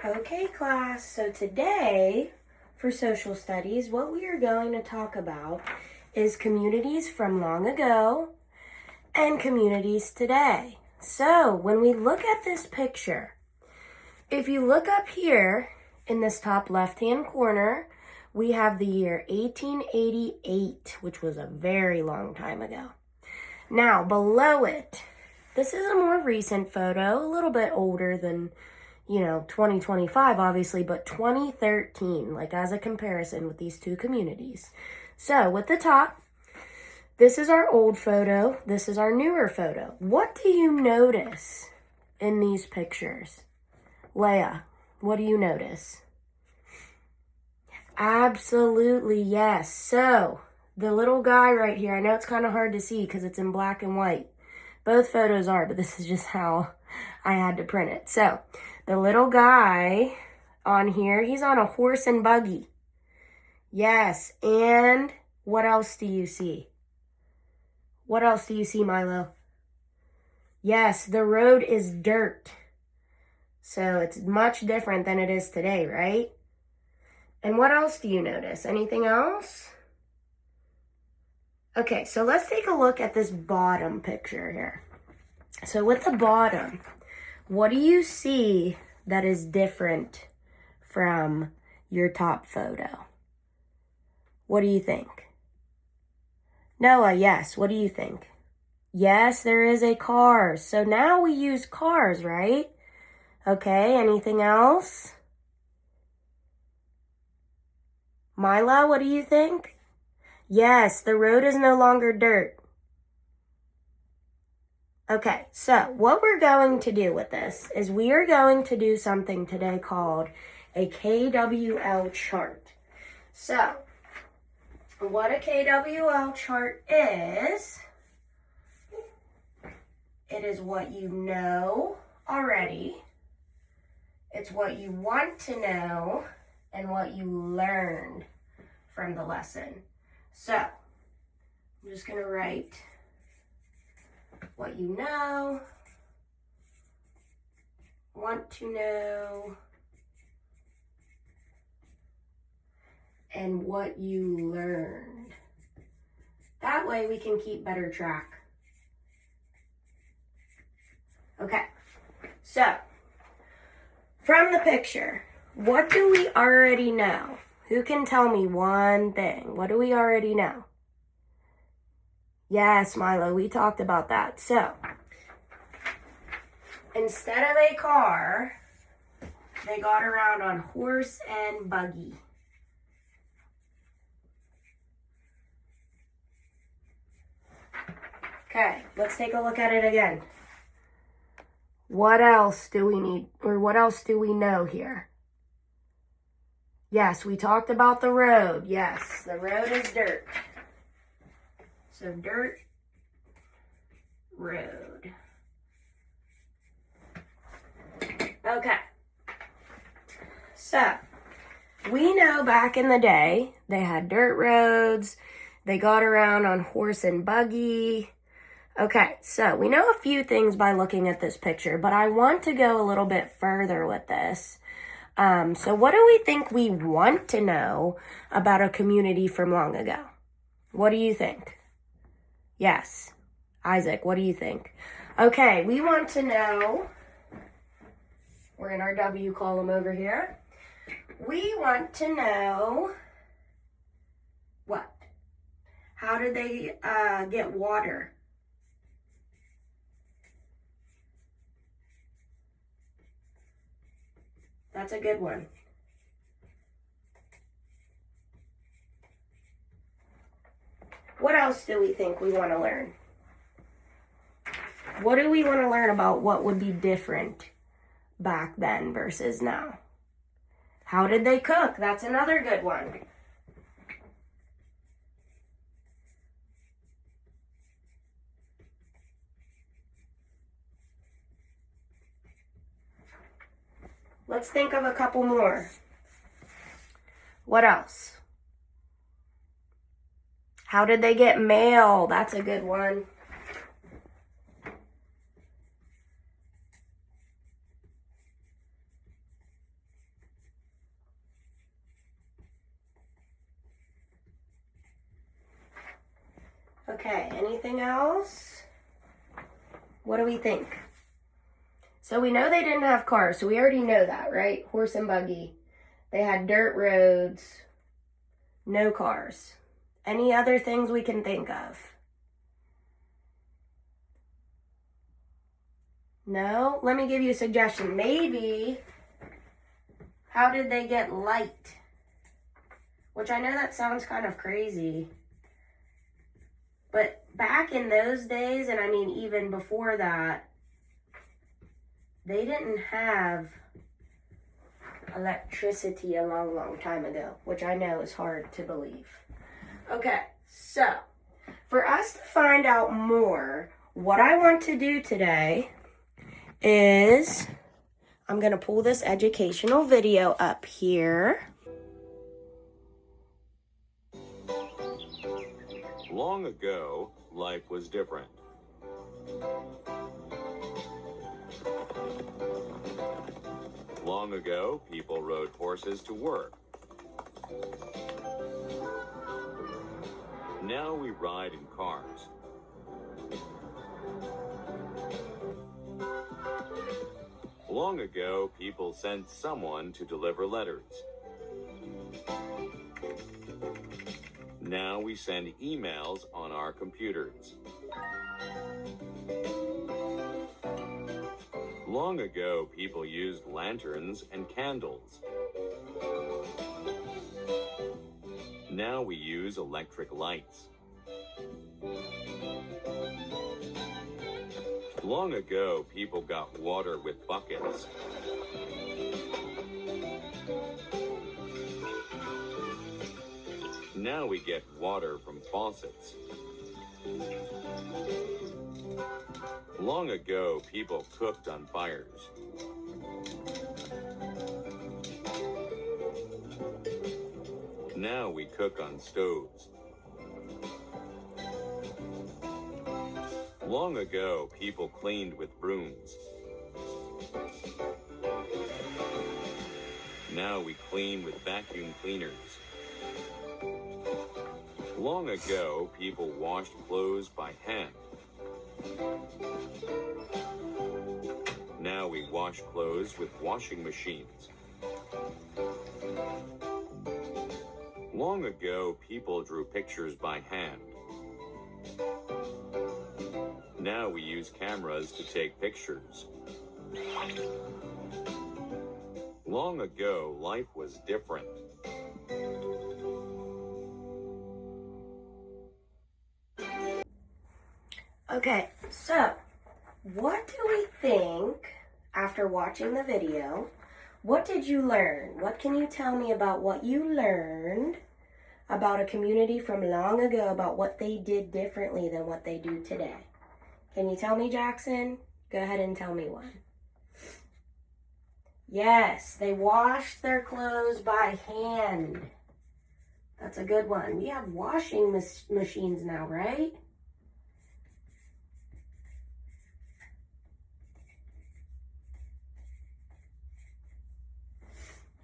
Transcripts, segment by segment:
Okay, class, so today for social studies, what we are going to talk about is communities from long ago and communities today. So when we look at this picture, if you look up here in this top left-hand corner, we have the year 1888, which was a very long time ago. Now, below it, this is a more recent photo, a little bit older than 2025 obviously, but 2013, like as a comparison with these two communities. So with the top, this is our old photo, this is our newer photo. What do you notice in these pictures? Leia, what do you notice? Absolutely, yes. So the little guy right here, I know it's kind of hard to see because it's in black and white. Both photos are, but this is just how I had to print it. So the little guy on here, he's on a horse and buggy. Yes, and what else do you see? What else do you see, Milo? Yes, the road is dirt. So it's much different than it is today, right? And what else do you notice? Anything else? Okay, so let's take a look at this bottom picture here. So with the bottom, what do you see that is different from your top photo? What do you think? Noah, yes, what do you think? Yes, there is a car. So now we use cars, right? Okay, anything else? Mila, what do you think? Yes, the road is no longer dirt. Okay, so what we're going to do with this is we are going to do something today called a KWL chart. So, what a KWL chart is, it is what you know already, it's what you want to know, and what you learned from the lesson. So, I'm just going to write what you know, want to know, and what you learned. That way we can keep better track. Okay, so from the picture, what do we already know? Who can tell me one thing? What do we already know? Yes, Milo, we talked about that. So, instead of a car, they got around on horse and buggy. Okay, let's take a look at it again. What else do we need, or what else do we know here? Yes, we talked about the road. Yes, the road is dirt. So dirt, road. Okay. So, we know back in the day, they had dirt roads, they got around on horse and buggy. Okay, so we know a few things by looking at this picture, but I want to go a little bit further with this. So what do we think we want to know about a community from long ago? What do you think? Yes. Isaac, what do you think? Okay, we want to know, we're in our W column over here. We want to know what? How did they get water? That's a good one. What else do we think we want to learn? What do we want to learn about what would be different back then versus now? How did they cook? That's another good one. Let's think of a couple more. What else? How did they get mail? That's a good one. Okay, anything else? What do we think? So we know they didn't have cars, so we already know that, right? Horse and buggy. They had dirt roads, no cars. Any other things we can think of? No? Let me give you a suggestion. Maybe, how did they get light? Which I know that sounds kind of crazy. But back in those days, and I mean even before that, they didn't have electricity a long, long time ago, which I know is hard to believe. Okay, so for us to find out more, what I want to do today is I'm going to pull this educational video up here. Long ago, life was different. Long ago, people rode horses to work. Now we ride in cars. Long ago, people sent someone to deliver letters. Now we send emails on our computers. Long ago, people used lanterns and candles. Now we use electric lights. Long ago, people got water with buckets. Now we get water from faucets. Long ago, people cooked on fires. Now we cook on stoves. Long ago, people cleaned with brooms. Now we clean with vacuum cleaners. Long ago, people washed clothes by hand. Now we wash clothes with washing machines. Long ago, people drew pictures by hand. Now we use cameras to take pictures. Long ago, life was different. Okay, so what do we think after watching the video? What did you learn? What can you tell me about what you learned about a community from long ago, about what they did differently than what they do today? Can you tell me, Jackson? Go ahead and tell me one. Yes, they washed their clothes by hand. That's a good one. We have washing machines now, right?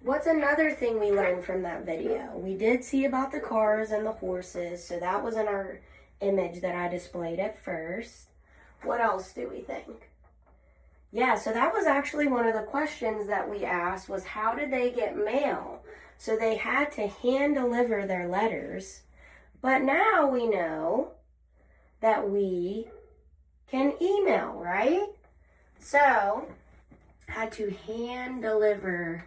What's another thing we learned from that video? We did see about the cars and the horses, so that was in our image that I displayed at first. What else do we think? Yeah, so that was actually one of the questions that we asked was how did they get mail? So they had to hand deliver their letters, but now we know that we can email, right? So, had to hand deliver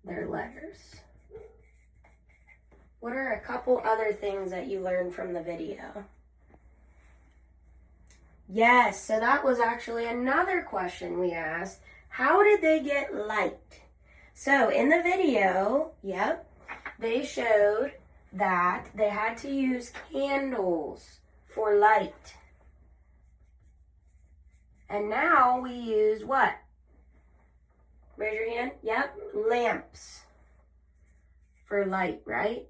their letters. What are a couple other things that you learned from the video? Yes, so that was actually another question we asked. How did they get light? So in the video, they showed that they had to use candles for light. And now we use what? Raise your hand. Yep, lamps for light, right?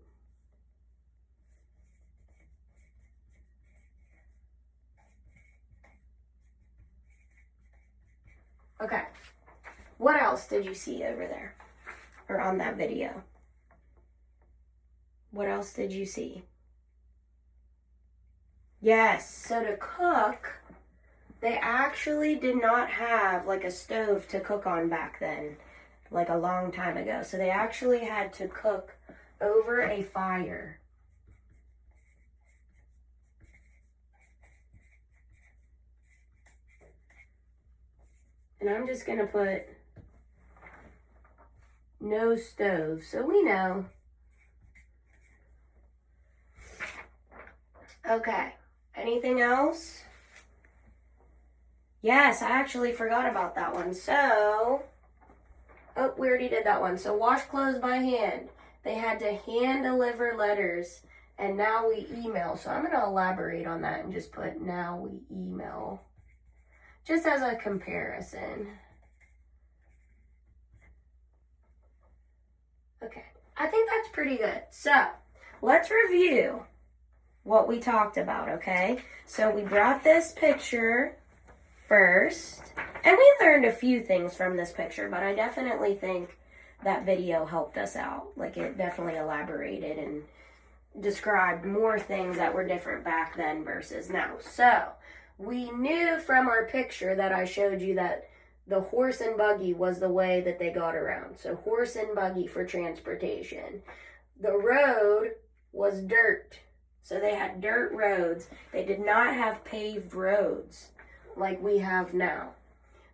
Okay. What else did you see over there or on that video? What else did you see? Yes, so to cook, they actually did not have like a stove to cook on back then, like a long time ago. So they actually had to cook over a fire. And I'm just going to put no stove, so we know. Okay, anything else? Yes, I actually forgot about that one. So, oh, we already did that one. So wash clothes by hand. They had to hand deliver letters, and now we email. So I'm going to elaborate on that and just put now we email, just as a comparison. Okay, I think that's pretty good. So let's review what we talked about, okay? So we brought this picture first, and we learned a few things from this picture, but I definitely think that video helped us out. Like, it definitely elaborated and described more things that were different back then versus now. So we knew from our picture that I showed you that the horse and buggy was the way that they got around. So horse and buggy for transportation. The road was dirt. So they had dirt roads. They did not have paved roads like we have now.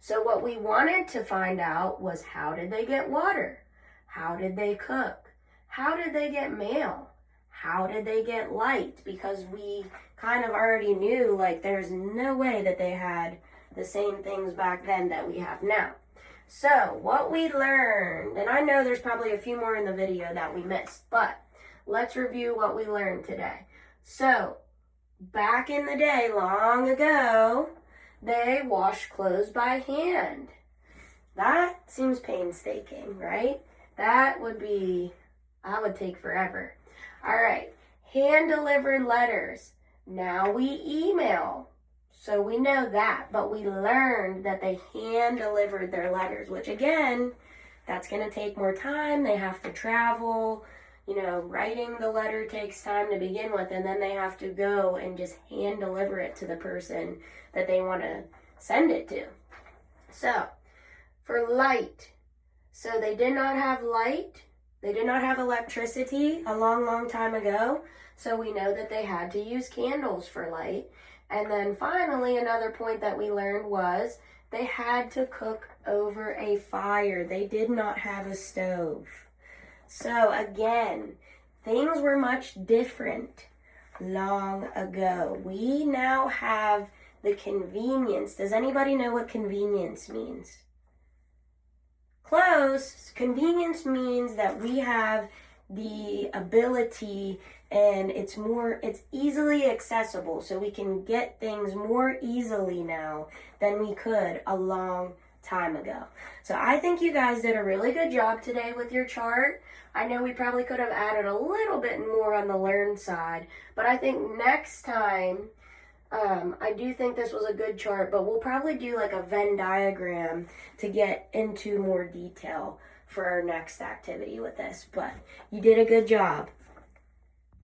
So what we wanted to find out was, how did they get water? How did they cook? How did they get mail? How did they get light? Because we kind of already knew, like, there's no way that they had the same things back then that we have now. So what we learned, and I know there's probably a few more in the video that we missed, but let's review what we learned today. So back in the day, long ago, they washed clothes by hand. That seems painstaking, right? That would take forever. All right, hand-delivered letters. Now we email. So we know that, but we learned that they hand-delivered their letters, which again, that's going to take more time. They have to travel. You know, writing the letter takes time to begin with, and then they have to go and just hand deliver it to the person that they want to send it to. So, for light, so they did not have light. They did not have electricity a long, long time ago. So we know that they had to use candles for light. And then finally, another point that we learned was they had to cook over a fire. They did not have a stove. So again, things were much different long ago. We now have the convenience. Does anybody know what convenience means? Close. Convenience means that we have the ability, and it's easily accessible. So we can get things more easily now than we could a long time ago. So I think you guys did a really good job today with your chart. I know we probably could have added a little bit more on the learn side, but I think next time, I do think this was a good chart, but we'll probably do like a Venn diagram to get into more detail for our next activity with this. But you did a good job.